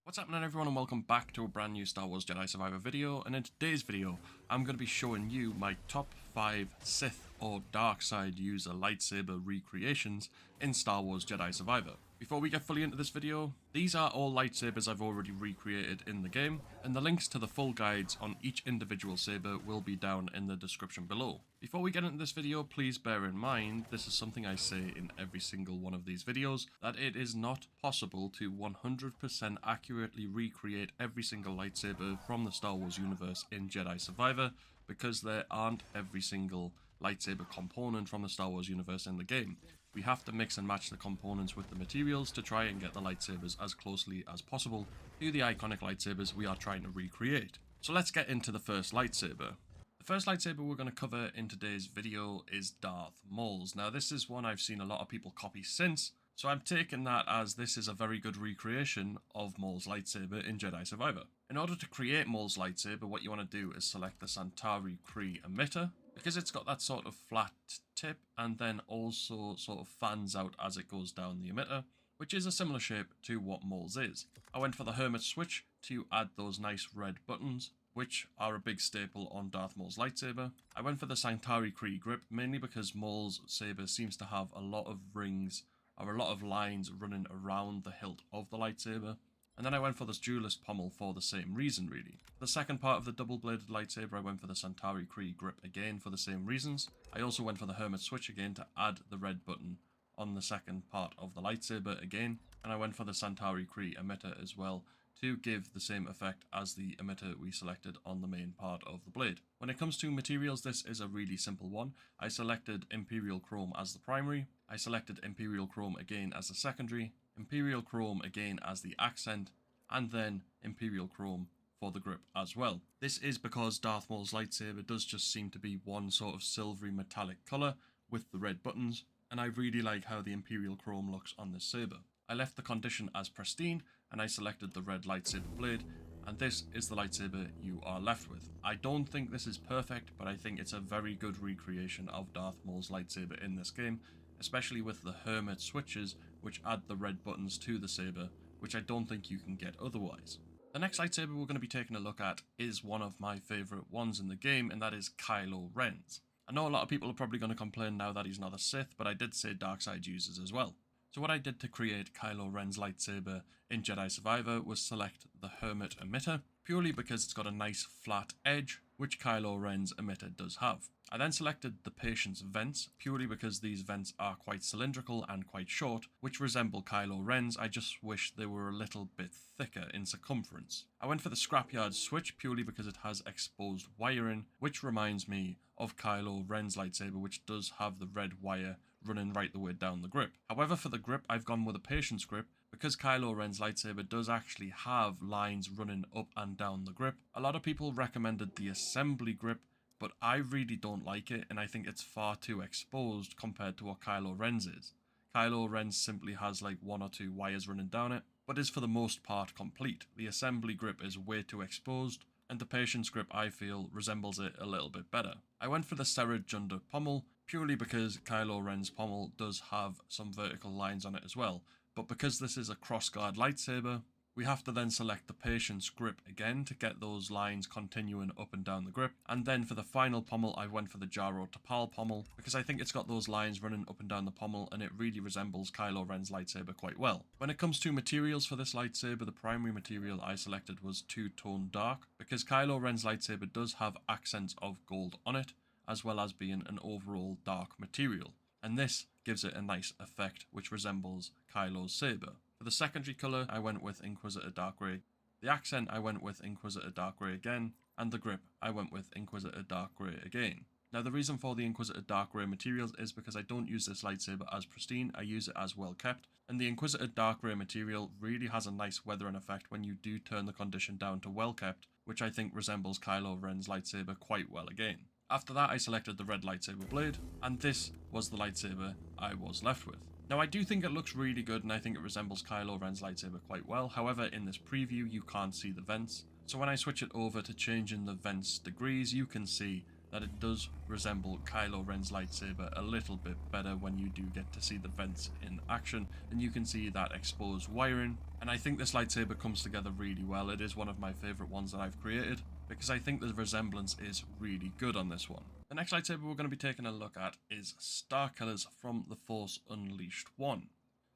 What's happening everyone, and welcome back to a brand new Star Wars Jedi Survivor video. And in today's video I'm going to be showing you my top 5 Sith or Dark Side user lightsaber recreations in Star Wars Jedi Survivor. Before we get fully into this video, these are all lightsabers I've already recreated in the game, and the links to the full guides on each individual saber will be down in the description below. Before we get into this video, please bear in mind, this is something I say in every single one of these videos, that it is not possible to 100% accurately recreate every single lightsaber from the Star Wars universe in Jedi Survivor, because there aren't every single lightsaber component from the Star Wars universe in the game. We have to mix and match the components with the materials to try and get the lightsabers as closely as possible to the iconic lightsabers we are trying to recreate. So let's get into the first lightsaber. The first lightsaber we're going to cover in today's video is Darth Maul's. Now this is one I've seen a lot of people copy since, so I'm taking that as this is a very good recreation of Maul's lightsaber in Jedi Survivor. In order to create Maul's lightsaber, what you want to do is select the Centauri Kree emitter, because it's got that sort of flat tip and then also sort of fans out as it goes down the emitter, which is a similar shape to what Maul's is. I went for the Hermit switch to add those nice red buttons, which are a big staple on Darth Maul's lightsaber. I went for the Centauri Kree grip, mainly because Maul's saber seems to have a lot of rings or a lot of lines running around the hilt of the lightsaber. And then I went for this duelist pommel for the same reason, really. For the second part of the double-bladed lightsaber, I went for the Centauri Kree grip again for the same reasons. I also went for the Hermit switch again to add the red button on the second part of the lightsaber again. And I went for the Centauri Kree emitter as well to give the same effect as the emitter we selected on the main part of the blade. When it comes to materials, this is a really simple one. I selected Imperial Chrome as the primary. I selected Imperial Chrome again as the secondary. Imperial Chrome again as the accent, and then Imperial Chrome for the grip as well. This is because Darth Maul's lightsaber does just seem to be one sort of silvery metallic colour with the red buttons, and I really like how the Imperial Chrome looks on this saber. I left the condition as pristine, and I selected the red lightsaber blade, and this is the lightsaber you are left with. I don't think this is perfect, but I think it's a very good recreation of Darth Maul's lightsaber in this game, especially with the Hermit switches, which add the red buttons to the saber, which I don't think you can get otherwise. The next lightsaber we're going to be taking a look at is one of my favourite ones in the game, and that is Kylo Ren's. I know a lot of people are probably going to complain now that he's not a Sith, but I did say dark side users as well. So what I did to create Kylo Ren's lightsaber in Jedi Survivor was select the Hermit emitter, purely because it's got a nice flat edge, which Kylo Ren's emitter does have. I then selected the Patience vents, purely because these vents are quite cylindrical and quite short, which resemble Kylo Ren's. I just wish they were a little bit thicker in circumference. I went for the Scrapyard switch, purely because it has exposed wiring, which reminds me of Kylo Ren's lightsaber, which does have the red wire running right the way down the grip. However, for the grip, I've gone with a Patience grip, because Kylo Ren's lightsaber does actually have lines running up and down the grip. A lot of people recommended the assembly grip, but I really don't like it, and I think it's far too exposed compared to what Kylo Ren's is. Kylo Ren's simply has like one or two wires running down it, but is for the most part complete. The assembly grip is way too exposed, and the Patience grip, I feel, resembles it a little bit better. I went for the Serra Junda pommel, purely because Kylo Ren's pommel does have some vertical lines on it as well, but because this is a crossguard lightsaber, we have to then select the Patience grip again to get those lines continuing up and down the grip. And then for the final pommel, I went for the Jaro Tapal pommel, because I think it's got those lines running up and down the pommel, and it really resembles Kylo Ren's lightsaber quite well. When it comes to materials for this lightsaber, the primary material I selected was two-tone dark, because Kylo Ren's lightsaber does have accents of gold on it, as well as being an overall dark material. And this gives it a nice effect, which resembles Kylo's saber. For the secondary colour, I went with Inquisitor Dark Grey. The accent, I went with Inquisitor Dark Grey again, and the grip, I went with Inquisitor Dark Grey again. Now the reason for the Inquisitor Dark Grey materials is because I don't use this lightsaber as pristine, I use it as well kept, and the Inquisitor Dark Grey material really has a nice weathering effect when you do turn the condition down to well kept, which I think resembles Kylo Ren's lightsaber quite well again. After that, I selected the red lightsaber blade, and this was the lightsaber I was left with. Now I do think it looks really good, and I think it resembles Kylo Ren's lightsaber quite well. However, in this preview you can't see the vents, so when I switch it over to changing the vents degrees, you can see that it does resemble Kylo Ren's lightsaber a little bit better when you do get to see the vents in action, and you can see that exposed wiring. And I think this lightsaber comes together really well. It is one of my favourite ones that I've created, because I think the resemblance is really good on this one. The next lightsaber we're going to be taking a look at is Starkiller's from The Force Unleashed 1.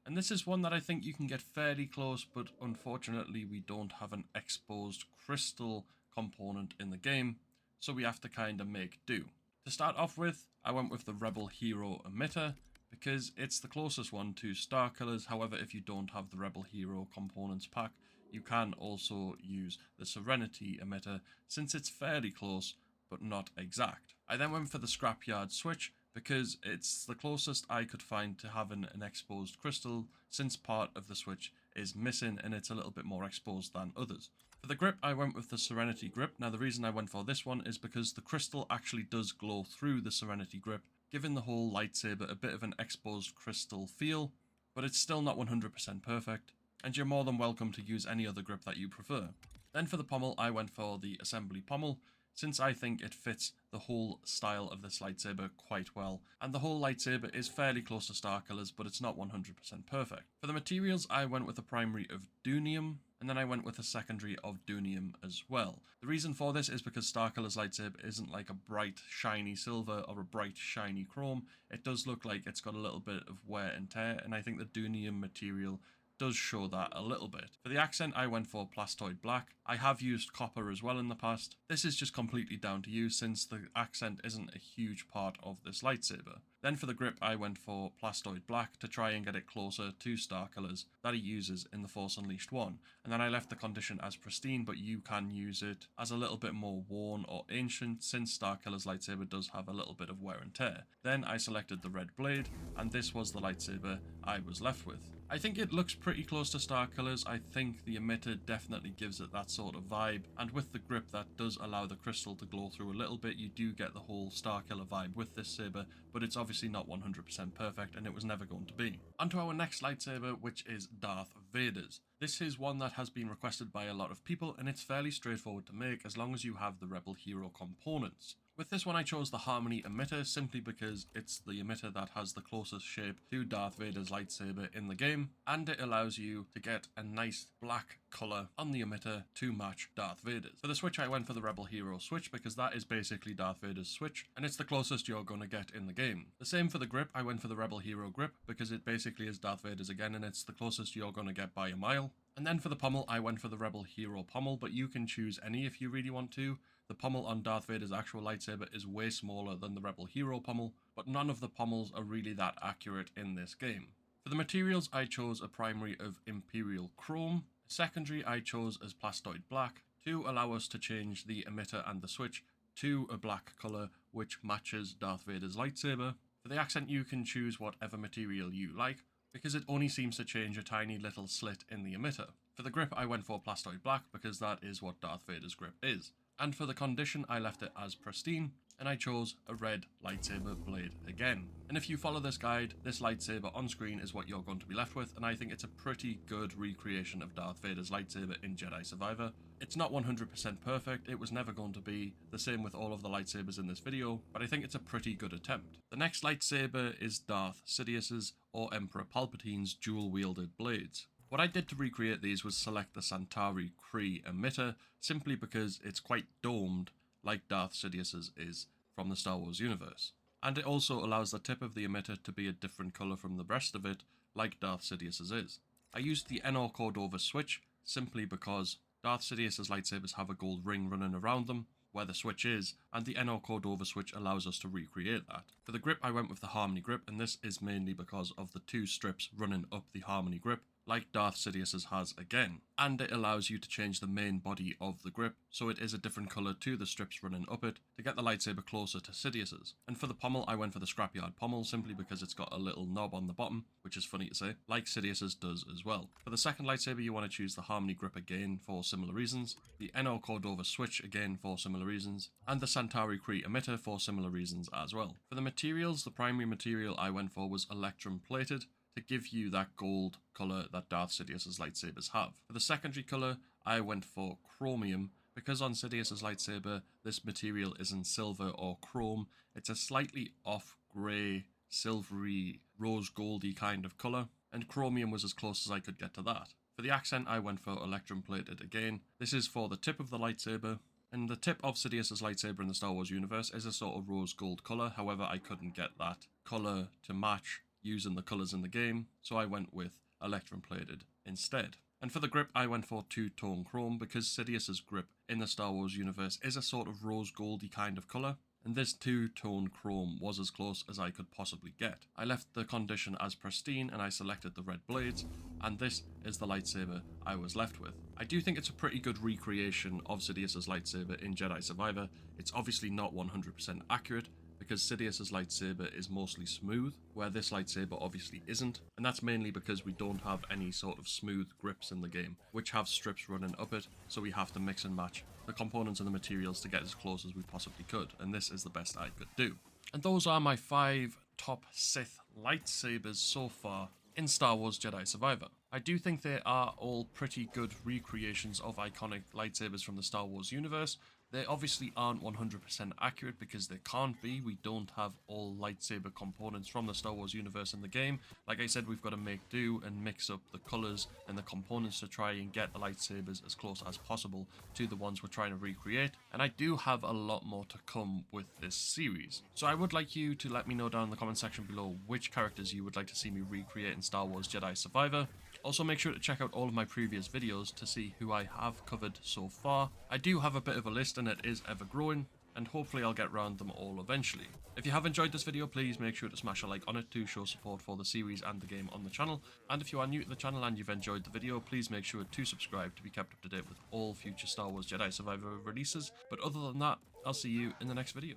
And this is one that I think you can get fairly close, but unfortunately we don't have an exposed crystal component in the game, so we have to kind of make do. To start off with, I went with the Rebel Hero emitter, because it's the closest one to Starkiller's. However, if you don't have the Rebel Hero components pack, you can also use the Serenity emitter, since it's fairly close, but not exact. I then went for the Scrapyard switch, because it's the closest I could find to having an exposed crystal, since part of the switch is missing and it's a little bit more exposed than others. For the grip, I went with the Serenity grip. Now the reason I went for this one is because the crystal actually does glow through the Serenity grip, giving the whole lightsaber a bit of an exposed crystal feel, but it's still not 100% perfect, and you're more than welcome to use any other grip that you prefer. Then for the pommel, I went for the Assembly pommel, since I think it fits the whole style of this lightsaber quite well, and the whole lightsaber is fairly close to Starkiller's, but it's not 100% perfect. For the materials, I went with a primary of Dunium, and then I went with a secondary of Dunium as well. The reason for this is because Starkiller's lightsaber isn't like a bright shiny silver or a bright shiny chrome. It does look like it's got a little bit of wear and tear, and I think the Dunium material does show that a little bit. For the accent, I went for Plastoid Black. I have used copper as well in the past. This is just completely down to you, since the accent isn't a huge part of this lightsaber. Then for the grip, I went for Plastoid Black to try and get it closer to Starkiller's that he uses in The Force Unleashed 1. And then I left the condition as pristine, but you can use it as a little bit more worn or ancient, since Starkiller's lightsaber does have a little bit of wear and tear. Then I selected the red blade, and this was the lightsaber I was left with. I think it looks pretty close to Starkiller's. I think the emitter definitely gives it that sort of vibe, and with the grip that does allow the crystal to glow through a little bit, you do get the whole Starkiller vibe with this saber, but it's obviously not 100% perfect, and it was never going to be. On to our next lightsaber, which is Darth Vader's. This is one that has been requested by a lot of people, and it's fairly straightforward to make as long as you have the Rebel Hero components. With this one, I chose the Harmony emitter simply because it's the emitter that has the closest shape to Darth Vader's lightsaber in the game, and it allows you to get a nice black colour on the emitter to match Darth Vader's. For the switch, I went for the Rebel Hero switch because that is basically Darth Vader's switch, and it's the closest you're going to get in the game. The same for the grip, I went for the Rebel Hero grip because it basically is Darth Vader's again, and it's the closest you're going to get by a mile. And then for the pommel, I went for the Rebel Hero pommel, but you can choose any if you really want to. The pommel on Darth Vader's actual lightsaber is way smaller than the Rebel Hero pommel, but none of the pommels are really that accurate in this game. For the materials, I chose a primary of Imperial Chrome. A secondary I chose as Plastoid Black to allow us to change the emitter and the switch to a black colour which matches Darth Vader's lightsaber. For the accent, you can choose whatever material you like, because it only seems to change a tiny little slit in the emitter. For the grip, I went for Plastoid Black because that is what Darth Vader's grip is. And for the condition, I left it as pristine, and I chose a red lightsaber blade again. And if you follow this guide, this lightsaber on screen is what you're going to be left with, and I think it's a pretty good recreation of Darth Vader's lightsaber in Jedi Survivor. It's not 100% perfect, it was never going to be, the same with all of the lightsabers in this video, but I think it's a pretty good attempt. The next lightsaber is Darth Sidious's or Emperor Palpatine's dual-wielded blades. What I did to recreate these was select the Centauri Kree emitter, simply because it's quite domed, like Darth Sidious's is from the Star Wars universe. And it also allows the tip of the emitter to be a different colour from the rest of it, like Darth Sidious's is. I used the NR Cordova switch, simply because Darth Sidious's lightsabers have a gold ring running around them, where the switch is, and the NR Cordova switch allows us to recreate that. For the grip, I went with the Harmony grip, and this is mainly because of the two strips running up the Harmony grip, like Darth Sidious's has again. And it allows you to change the main body of the grip, so it is a different colour to the strips running up it, to get the lightsaber closer to Sidious's. And for the pommel, I went for the Scrapyard pommel, simply because it's got a little knob on the bottom, which is funny to say, like Sidious's does as well. For the second lightsaber, you want to choose the Harmony grip again for similar reasons, the NR Cordova switch again for similar reasons, and the Centauri Kree emitter for similar reasons as well. For the materials, the primary material I went for was Electrum plated, to give you that gold colour that Darth Sidious's lightsabers have. For the secondary colour, I went for chromium, Because on Sidious's lightsaber, this material isn't silver or chrome, it's a slightly off grey, silvery, rose goldy kind of colour, and chromium was as close as I could get to that. For the accent, I went for electrum plated again. This is for the tip of the lightsaber, and the tip of Sidious's lightsaber in the Star Wars universe is a sort of rose gold colour. However, I couldn't get that colour to match using the colours in the game, so I went with electrum plated instead. And for the grip, I went for two-tone chrome because Sidious's grip in the Star Wars universe is a sort of rose goldy kind of colour, and this two-tone chrome was as close as I could possibly get. I left the condition as pristine and I selected the red blades, and this is the lightsaber I was left with. I do think it's a pretty good recreation of Sidious's lightsaber in Jedi Survivor. It's obviously not 100% accurate, because Sidious's lightsaber is mostly smooth, where this lightsaber obviously isn't, and that's mainly because we don't have any sort of smooth grips in the game, which have strips running up it, so we have to mix and match the components and the materials to get as close as we possibly could, and this is the best I could do. And those are my 5 top Sith lightsabers so far in Star Wars Jedi Survivor. I do think they are all pretty good recreations of iconic lightsabers from the Star Wars universe. They obviously aren't 100% accurate because they can't be. We don't have all lightsaber components from the Star Wars universe in the game. Like I said, we've got to make do and mix up the colours and the components to try and get the lightsabers as close as possible to the ones we're trying to recreate. And I do have a lot more to come with this series. So I would like you to let me know down in the comment section below which characters you would like to see me recreate in Star Wars Jedi Survivor. Also, make sure to check out all of my previous videos to see who I have covered so far. I do have a bit of a list and it is ever growing, and hopefully I'll get round them all eventually. If you have enjoyed this video, please make sure to smash a like on it to show support for the series and the game on the channel. And if you are new to the channel and you've enjoyed the video, please make sure to subscribe to be kept up to date with all future Star Wars Jedi Survivor releases. But other than that, I'll see you in the next video.